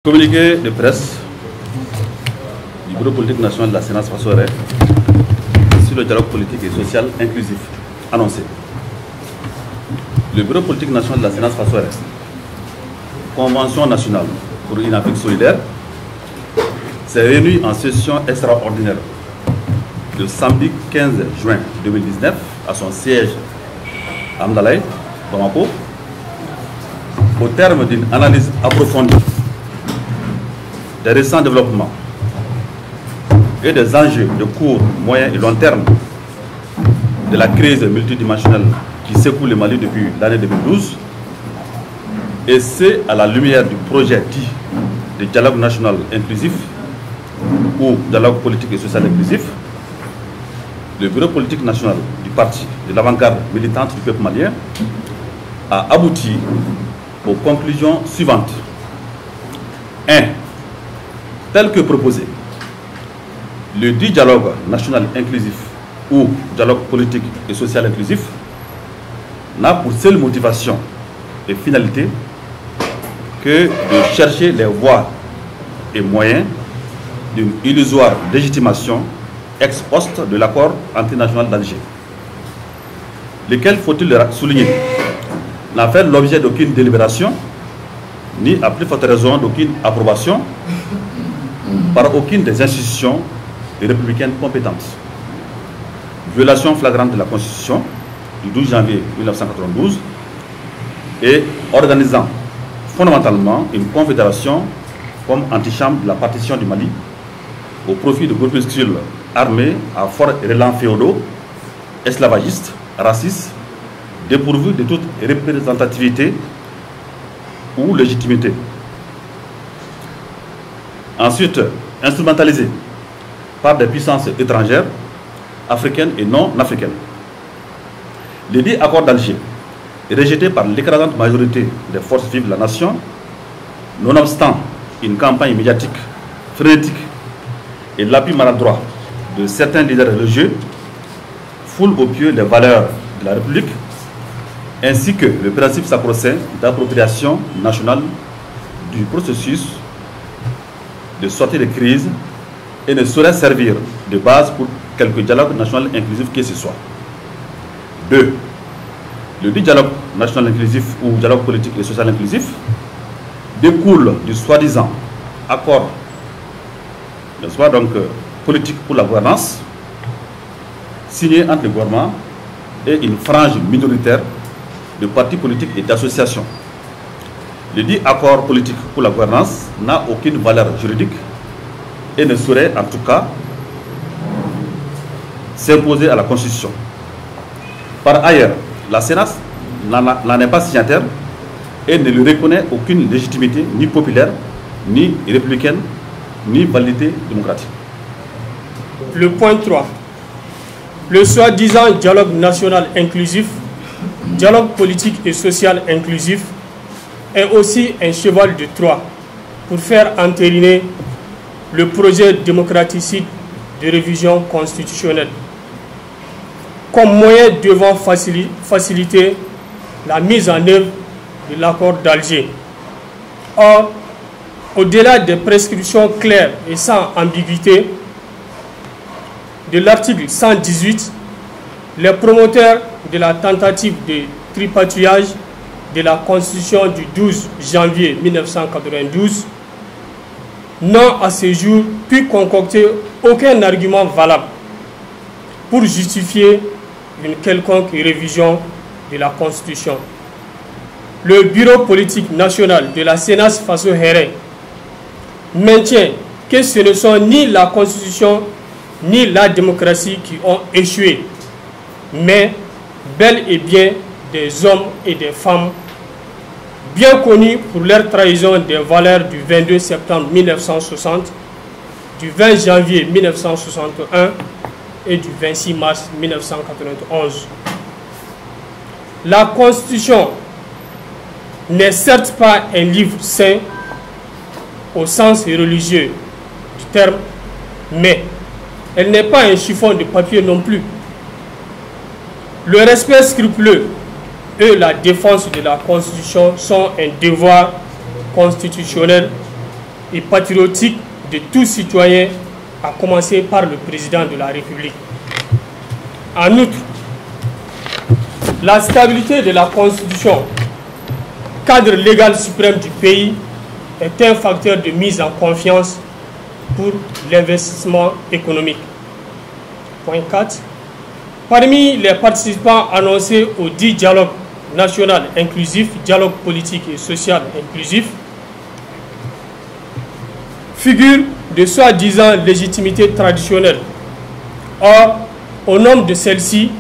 Communiqué de presse du bureau politique national de la Sénat Fassoret sur le dialogue politique et social inclusif annoncé. Le bureau politique national de la Sénat Fassoret, Convention nationale pour une Afrique solidaire, s'est réuni en session extraordinaire le samedi 15 juin 2019 à son siège à Amdalaï, Bamako, au terme d'une analyse approfondie des récents développements et des enjeux de court, moyen et long terme de la crise multidimensionnelle qui secoue le Mali depuis l'année 2012, et c'est à la lumière du projet dit de dialogue national inclusif ou dialogue politique et social inclusif, le bureau politique national du parti de l'avant-garde militante du peuple malien a abouti aux conclusions suivantes. 1. Tel que proposé, le dit dialogue national inclusif ou dialogue politique et social inclusif n'a pour seule motivation et finalité que de chercher les voies et moyens d'une illusoire légitimation ex post de l'accord international d'Alger, lequel, faut-il le souligner, n'a fait l'objet d'aucune délibération, ni à plus forte raison d'aucune approbation par aucune des institutions républicaines compétentes. Violation flagrante de la Constitution du 12 janvier 1992 et organisant fondamentalement une confédération comme antichambre de la partition du Mali au profit de groupuscules armés à fort relents féodaux, esclavagistes, racistes, dépourvus de toute représentativité ou légitimité. Ensuite, instrumentalisé par des puissances étrangères, africaines et non africaines. Le dit accord d'Alger est rejeté par l'écrasante majorité des forces vives de la nation, nonobstant une campagne médiatique frénétique et l'appui maladroit de certains leaders religieux, foule au pied les valeurs de la République, ainsi que le principe sacro-saint d'appropriation nationale du processus de sortie de crise et ne saurait servir de base pour quelque dialogue national inclusif que ce soit. 2. Le dit dialogue national inclusif ou dialogue politique et social inclusif découle du soi-disant accord, n'est-ce pas, donc politique pour la gouvernance, signé entre le gouvernement et une frange minoritaire de partis politiques et d'associations. Le dit accord politique pour la gouvernance n'a aucune valeur juridique et ne saurait en tout cas s'imposer à la Constitution. Par ailleurs, la Sénat n'en est pas signataire et ne lui reconnaît aucune légitimité ni populaire, ni républicaine, ni validité démocratique. Le point 3. Le soi-disant dialogue national inclusif, dialogue politique et social inclusif est aussi un cheval de Troie pour faire entériner le projet démocraticide de révision constitutionnelle comme moyen devant faciliter la mise en œuvre de l'accord d'Alger. Or, au-delà des prescriptions claires et sans ambiguïté de l'article 118, les promoteurs de la tentative de tripatouillage de la Constitution du 12 janvier 1992 n'ont à ce jour pu concocter aucun argument valable pour justifier une quelconque révision de la Constitution. Le bureau politique national de la Sénat Fassoret maintient que ce ne sont ni la Constitution ni la démocratie qui ont échoué, mais bel et bien des hommes et des femmes bien connus pour leur trahison des valeurs du 22 septembre 1960, du 20 janvier 1961 et du 26 mars 1991. La Constitution n'est certes pas un livre saint au sens religieux du terme, mais elle n'est pas un chiffon de papier non plus. Le respect scrupuleux et la défense de la Constitution sont un devoir constitutionnel et patriotique de tout citoyen, à commencer par le président de la République. En outre, la stabilité de la Constitution, cadre légal suprême du pays, est un facteur de mise en confiance pour l'investissement économique. Point 4. Parmi les participants annoncés au dit dialogue national inclusif, dialogue politique et social inclusif, figure de soi-disant légitimité traditionnelle. Or, au nombre de celles-ci,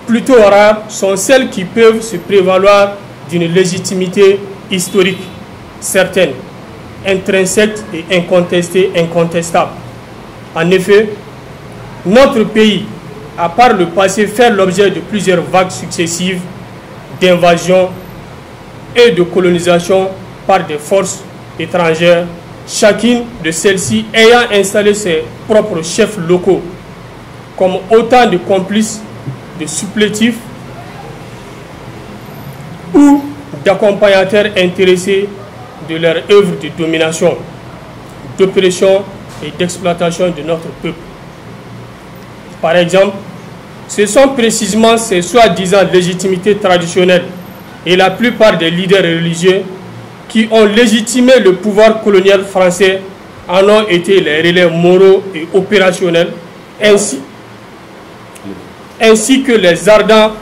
plutôt rares sont celles qui peuvent se prévaloir d'une légitimité historique certaine, intrinsèque et incontestable. En effet, notre pays, à part le passé, fait l'objet de plusieurs vagues successives d'invasion et de colonisation par des forces étrangères, chacune de celles-ci ayant installé ses propres chefs locaux comme autant de complices, de supplétifs ou d'accompagnateurs intéressés de leur œuvre de domination, d'oppression et d'exploitation de notre peuple. Par exemple, ce sont précisément ces soi-disant légitimités traditionnelles et la plupart des leaders religieux qui ont légitimé le pouvoir colonial français en ont été les relais moraux et opérationnels, ainsi que les ardents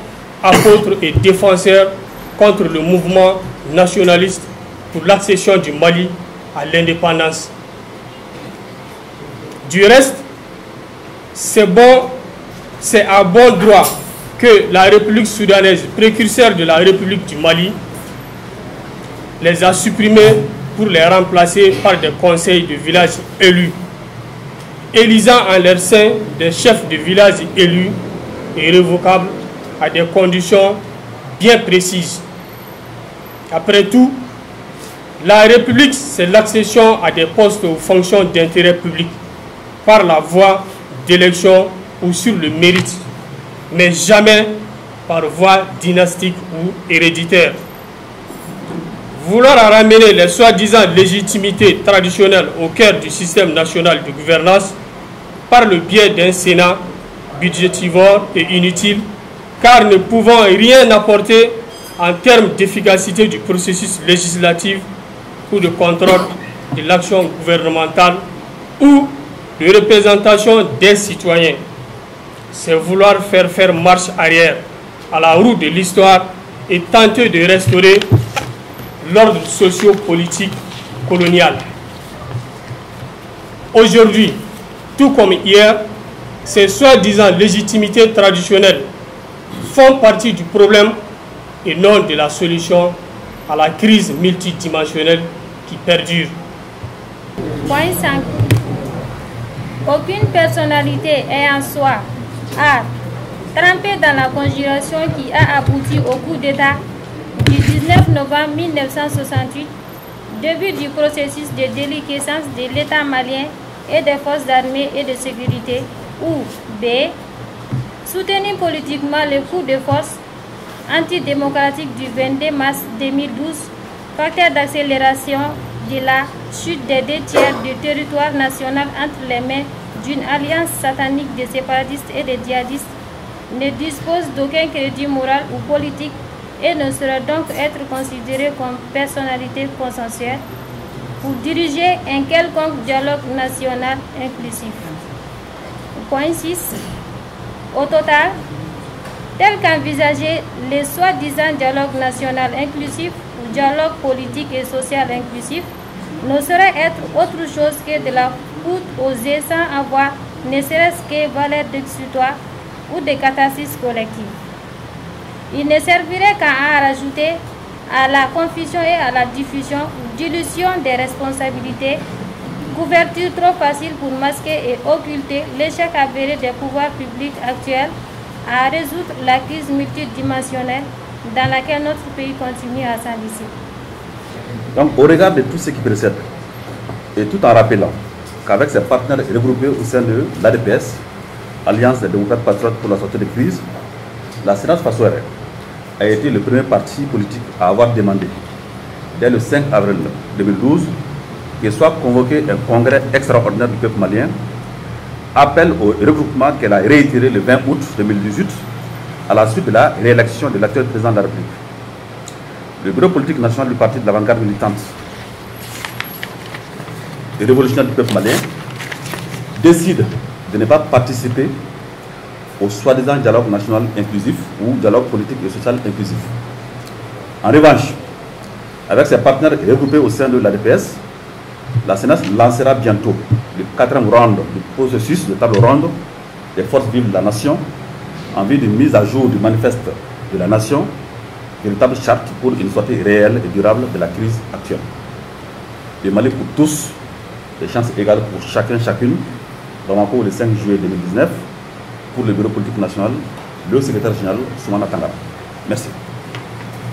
apôtres et défenseurs contre le mouvement nationaliste pour l'accession du Mali à l'indépendance. Du reste, c'est à bon droit que la République soudanaise, précurseur de la République du Mali, les a supprimés pour les remplacer par des conseils de village élus, élisant en leur sein des chefs de village élus et révocables à des conditions bien précises. Après tout, la République, c'est l'accession à des postes ou fonctions d'intérêt public par la voie d'élection ou sur le mérite, mais jamais par voie dynastique ou héréditaire. Vouloir ramener les soi-disant légitimités traditionnelles au cœur du système national de gouvernance par le biais d'un Sénat budgétivore et inutile, car ne pouvant rien apporter en termes d'efficacité du processus législatif ou de contrôle de l'action gouvernementale ou de représentation des citoyens. C'est vouloir faire marche arrière à la roue de l'histoire et tenter de restaurer l'ordre socio-politique colonial. Aujourd'hui, tout comme hier, ces soi-disant légitimités traditionnelles font partie du problème et non de la solution à la crise multidimensionnelle qui perdure. Point 5. Aucune personnalité ayant soi a trempé dans la conjuration qui a abouti au coup d'État du 19 novembre 1968, début du processus de déliquescence de l'État malien et des forces armées et de sécurité, ou B. Soutenir politiquement le coup de force antidémocratique du 22 mars 2012, facteur d'accélération de la chute des 2/3 du territoire national entre les mains d'une alliance satanique de séparatistes et de djihadistes, ne dispose d'aucun crédit moral ou politique et ne saurait donc être considéré comme personnalité consensuelle pour diriger un quelconque dialogue national inclusif. Point 6. Au total, tel qu'envisagé, le soi-disant dialogue national inclusif ou dialogue politique et social inclusif ne saurait être autre chose que de la foudre aux yeux sans avoir ne serait-ce que valeur d'exutoire ou de catharsis collective. Il ne servirait qu'à rajouter à la confusion et à la diffusion ou dilution des responsabilités, couverture trop facile pour masquer et occulter l'échec avéré des pouvoirs publics actuels à résoudre la crise multidimensionnelle dans laquelle notre pays continue à s'enlisser. Donc, au regard de tout ce qui précède, et tout en rappelant qu'avec ses partenaires regroupés au sein de l'ADPS, Alliance des démocrates patriotes pour la sortie de crise, la Sénat Fasoere a été le premier parti politique à avoir demandé, dès le 5 avril 2012, que soit convoqué un congrès extraordinaire du peuple malien, appelle au regroupement qu'elle a réitéré le 20 août 2018 à la suite de la réélection de l'actuel président de la République. Le bureau politique national du parti de l'avant-garde militante et révolutionnaire du peuple malien décide de ne pas participer au soi-disant dialogue national inclusif ou dialogue politique et social inclusif. En revanche, avec ses partenaires regroupés au sein de l'ADPS, la CNAS lancera bientôt le 4e round du processus de table ronde des forces vives de la nation en vue de mise à jour du manifeste de la nation, véritable charte pour une sortie réelle et durable de la crise actuelle. Le Mali pour tous, des chances égales pour chacun, chacune, Bamako le 5 juillet 2019, pour le bureau politique national, le secrétaire général Soumana Tangara. Merci.